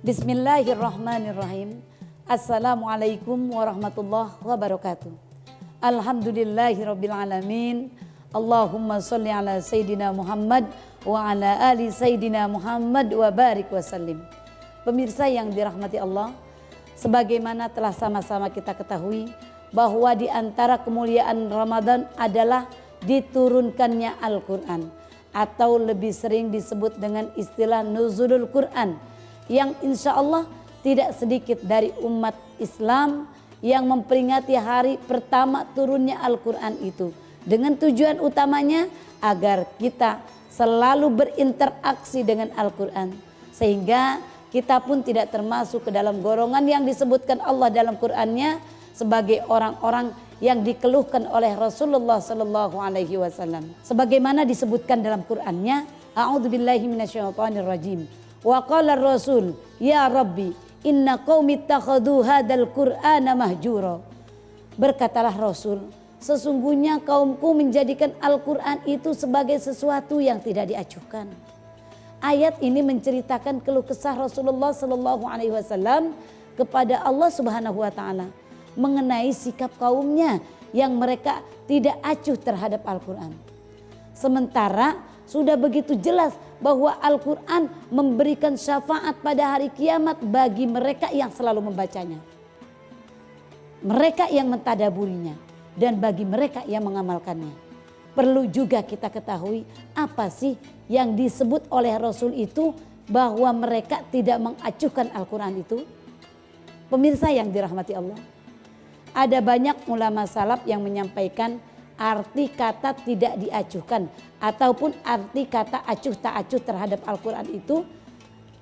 Bismillahirrahmanirrahim. Assalamualaikum warahmatullahi wabarakatuh. Alhamdulillahirabbil alamin. Allahumma sholli ala sayyidina Muhammad wa ala ali sayyidina Muhammad wa barik wasallim. Pemirsa yang dirahmati Allah, sebagaimana telah sama-sama kita ketahui bahwa di antara kemuliaan Ramadan adalah diturunkannya Al-Quran, atau lebih sering disebut dengan istilah nuzulul Quran, yang insya Allah tidak sedikit dari umat Islam yang memperingati hari pertama turunnya Al-Quran itu dengan tujuan utamanya agar kita selalu berinteraksi dengan Al-Quran, sehingga kita pun tidak termasuk ke dalam golongan yang disebutkan Allah dalam Qurannya sebagai orang-orang yang dikeluhkan oleh Rasulullah Sallallahu Alaihi Wasallam. Sebagaimana disebutkan dalam Qurannya, A'udzubillahi minasyaitonirrajim. Wa qala ar-rasul ya Rabbi inna qaumi ittakhadhu hadzal Qur'ana mahjura. Berkatalah Rasul, sesungguhnya kaumku menjadikan Al-Quran itu sebagai sesuatu yang tidak diacuhkan. Ayat ini menceritakan keluh kesah Rasulullah Sallallahu Alaihi Wasallam kepada Allah Subhanahu Wa Taala mengenai sikap kaumnya yang mereka tidak acuh terhadap Al-Quran. Sementara sudah begitu jelas bahwa Al-Quran memberikan syafaat pada hari kiamat bagi mereka yang selalu membacanya, mereka yang mentadaburinya, dan bagi mereka yang mengamalkannya. Perlu juga kita ketahui apa sih yang disebut oleh Rasul itu bahwa mereka tidak mengacuhkan Al-Quran itu. Pemirsa yang dirahmati Allah, ada banyak ulama salaf yang menyampaikan arti kata tidak diacuhkan ataupun arti kata acuh tak acuh terhadap Al-Quran itu.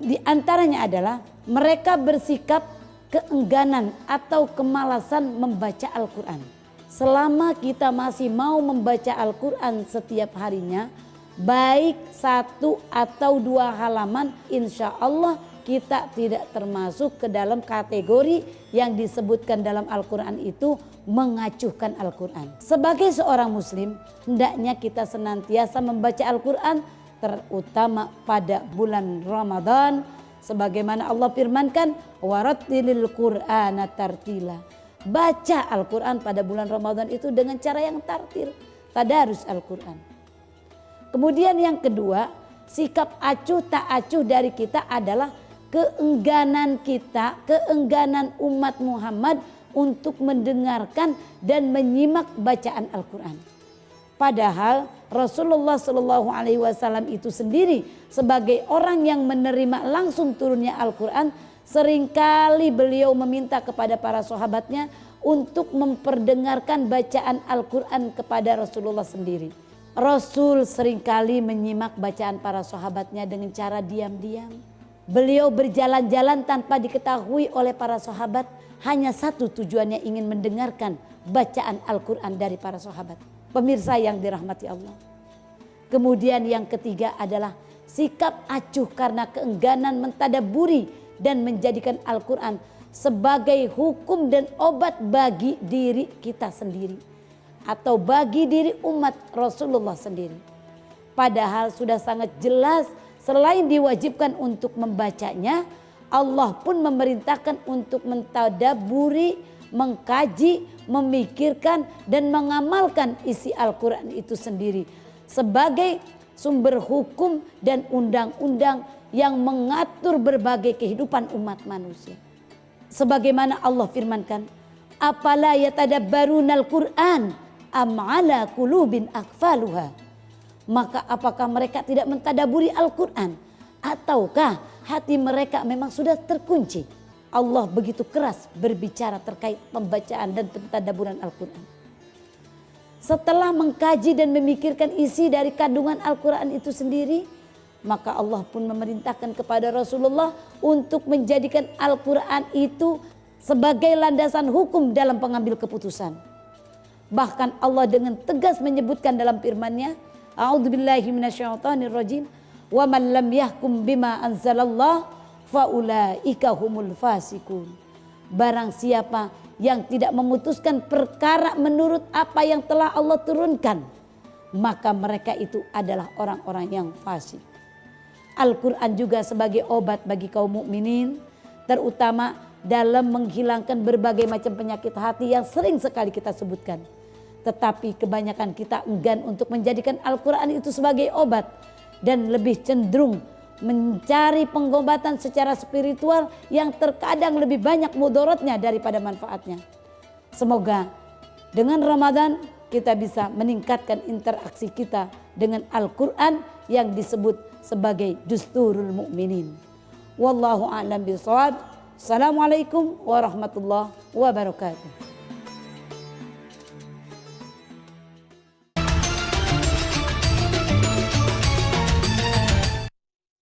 Di antaranya adalah mereka bersikap keengganan atau kemalasan membaca Al-Quran. Selama kita masih mau membaca Al-Quran setiap harinya, baik 1 atau 2 halaman, insya Allah kita tidak termasuk ke dalam kategori yang disebutkan dalam Al-Quran itu mengacuhkan Al-Quran. Sebagai seorang muslim, hendaknya kita senantiasa membaca Al-Quran, terutama pada bulan Ramadan, sebagaimana Allah firmankan, warattilil Qur'ana tartila. Baca Al-Quran pada bulan Ramadan itu dengan cara yang tartil, tadarus Al-Quran. Kemudian yang kedua, sikap acuh tak acuh dari kita adalah keengganan kita, keengganan umat Muhammad untuk mendengarkan dan menyimak bacaan Al-Quran. Padahal Rasulullah Sallallahu Alaihi Wasallam itu sendiri sebagai orang yang menerima langsung turunnya Al-Quran, seringkali beliau meminta kepada para sahabatnya untuk memperdengarkan bacaan Al-Quran kepada Rasulullah sendiri. Rasul seringkali menyimak bacaan para sahabatnya dengan cara diam-diam. Beliau berjalan-jalan tanpa diketahui oleh para sahabat, hanya satu tujuannya, ingin mendengarkan bacaan Al-Quran dari para sahabat. Pemirsa yang dirahmati Allah. Kemudian yang ketiga adalah sikap acuh karena keengganan mentadaburi dan menjadikan Al-Quran sebagai hukum dan obat bagi diri kita sendiri atau bagi diri umat Rasulullah sendiri. Padahal sudah sangat jelas, selain diwajibkan untuk membacanya, Allah pun memerintahkan untuk mentadaburi, mengkaji, memikirkan dan mengamalkan isi Al-Quran itu sendiri sebagai sumber hukum dan undang-undang yang mengatur berbagai kehidupan umat manusia. Sebagaimana Allah firmankan, "Afala yatadabbarunal Qur'an am 'ala qulubin aqfaluha." Maka apakah mereka tidak mentadaburi Al-Quran, ataukah hati mereka memang sudah terkunci? Allah begitu keras berbicara terkait pembacaan dan pentadaburan Al-Quran. Setelah mengkaji dan memikirkan isi dari kandungan Al-Quran itu sendiri, maka Allah pun memerintahkan kepada Rasulullah untuk menjadikan Al-Quran itu sebagai landasan hukum dalam pengambil keputusan. Bahkan Allah dengan tegas menyebutkan dalam firman-Nya, A'udzubillahi minasyaitonirrajim, wa man lam yahkum bima anzalallah faulaika humul fasikun. Barang siapa yang tidak memutuskan perkara menurut apa yang telah Allah turunkan, maka mereka itu adalah orang-orang yang fasik. Al-Quran juga sebagai obat bagi kaum mukminin, terutama dalam menghilangkan berbagai macam penyakit hati yang sering sekali kita sebutkan. Tetapi kebanyakan kita enggan untuk menjadikan Al-Quran itu sebagai obat dan lebih cenderung mencari pengobatan secara spiritual yang terkadang lebih banyak mudaratnya daripada manfaatnya. Semoga dengan Ramadan kita bisa meningkatkan interaksi kita dengan Al-Quran yang disebut sebagai Dusturul Mukminin. Wallahu a'lam bishawab. Assalamualaikum warahmatullahi wabarakatuh.